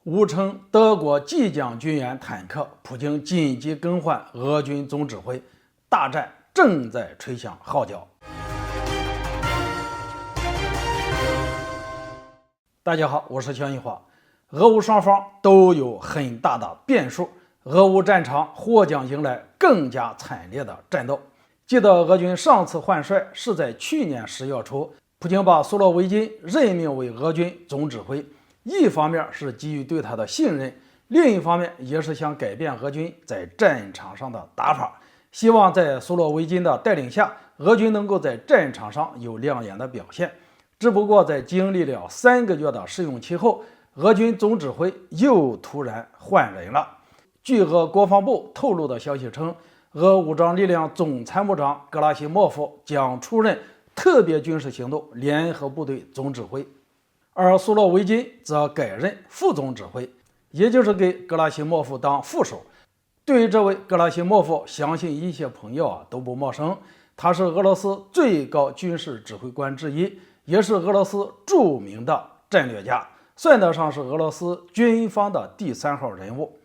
吴称德国即将军援坦克，普京紧急更换俄军总指挥，大战正在吹响号角。大家好，我是肖一华。俄乌双方都有很大的变数，俄乌战场或将迎来更加惨烈的战斗。记得俄军上次换帅是在去年10月初，普京把苏洛维金任命为俄军总指挥，一方面是基于对他的信任，另一方面也是想改变俄军在战场上的打法，希望在苏洛维金的带领下，俄军能够在战场上有亮眼的表现。只不过在经历了3个月的试用期后，俄军总指挥又突然换人了。据俄国防部透露的消息称，俄武装力量总参谋长格拉西莫夫将出任特别军事行动联合部队总指挥，而苏洛维金则改任副总指挥，也就是给格拉西莫夫当副手。对于这位格拉西莫夫，相信一些朋友都不陌生，他是俄罗斯最高军事指挥官之一，也是俄罗斯著名的战略家，算得上是俄罗斯军方的第3号人物。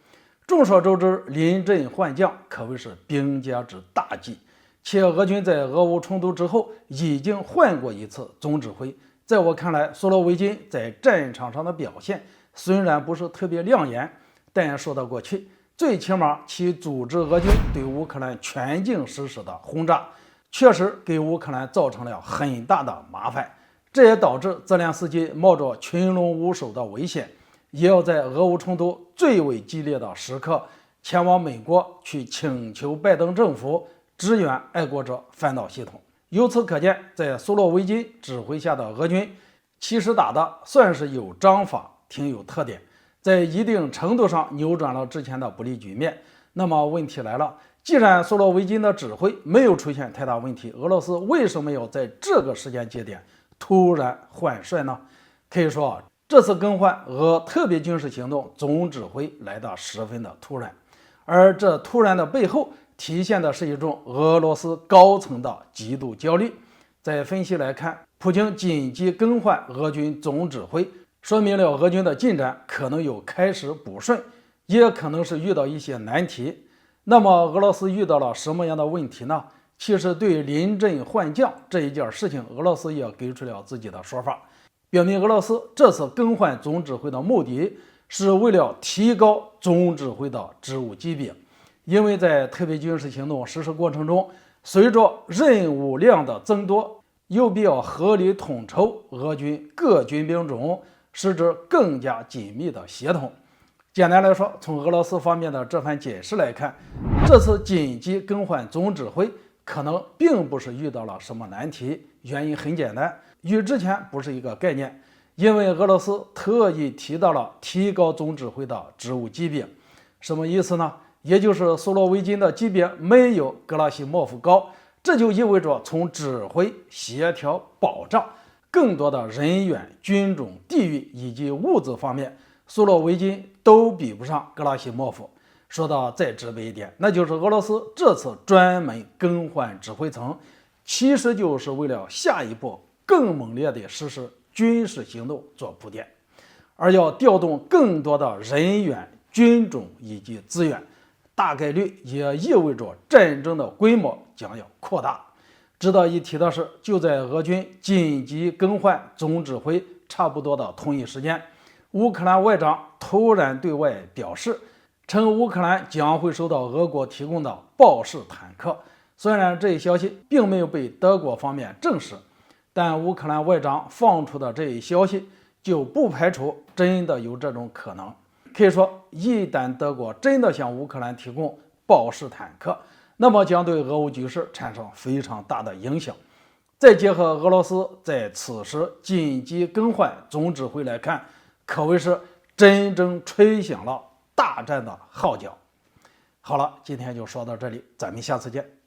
众所周知，临阵换将可谓是兵家之大忌，且俄军在俄乌冲突之后已经换过一次总指挥。在我看来，苏洛维金在战场上的表现虽然不是特别亮眼，但也说得过去，最起码其组织俄军对乌克兰全境实施的轰炸确实给乌克兰造成了很大的麻烦，这也导致泽连斯基冒着群龙无首的危险，也要在俄乌冲突最为激烈的时刻前往美国去请求拜登政府支援爱国者反导系统。由此可见，在苏洛维金指挥下的俄军其实打的算是有章法，挺有特点，在一定程度上扭转了之前的不利局面。那么问题来了，既然苏洛维金的指挥没有出现太大问题，俄罗斯为什么要在这个时间节点突然换帅呢？可以说这次更换俄特别军事行动总指挥来得十分的突然，而这突然的背后体现的是一种俄罗斯高层的极度焦虑。在分析来看，普京紧急更换俄军总指挥，说明了俄军的进展可能有开始不顺，也可能是遇到一些难题。那么俄罗斯遇到了什么样的问题呢？其实对于临阵换将这一件事情，俄罗斯也给出了自己的说法，表明俄罗斯这次更换总指挥的目的是为了提高总指挥的职务级别。因为在特别军事行动实施过程中，随着任务量的增多，有必要合理统筹俄军各军兵种，使之更加紧密的协同。简单来说，从俄罗斯方面的这番解释来看，这次紧急更换总指挥可能并不是遇到了什么难题，原因很简单，与之前不是一个概念。因为俄罗斯特意提到了提高总指挥的职务级别，什么意思呢？也就是苏洛维金的级别没有格拉西莫夫高，这就意味着从指挥、协调、保障更多的人员、军种、地域以及物资方面，苏洛维金都比不上格拉西莫夫。说的再直白一点，那就是俄罗斯这次专门更换指挥层，其实就是为了下一步更猛烈地实施军事行动做铺垫，而要调动更多的人员、军种以及资源，大概率也意味着战争的规模将要扩大。值得一提的是，就在俄军紧急更换总指挥差不多的同一时间，乌克兰外长突然对外表示，称乌克兰将会收到俄国提供的豹式坦克。虽然这一消息并没有被德国方面证实，但乌克兰外长放出的这一消息就不排除真的有这种可能。可以说，一旦德国真的向乌克兰提供豹式坦克，那么将对俄乌局势产生非常大的影响。再结合俄罗斯在此时紧急更换总指挥来看，可谓是真正吹响了大战的号角。好了，今天就说到这里，咱们下次见。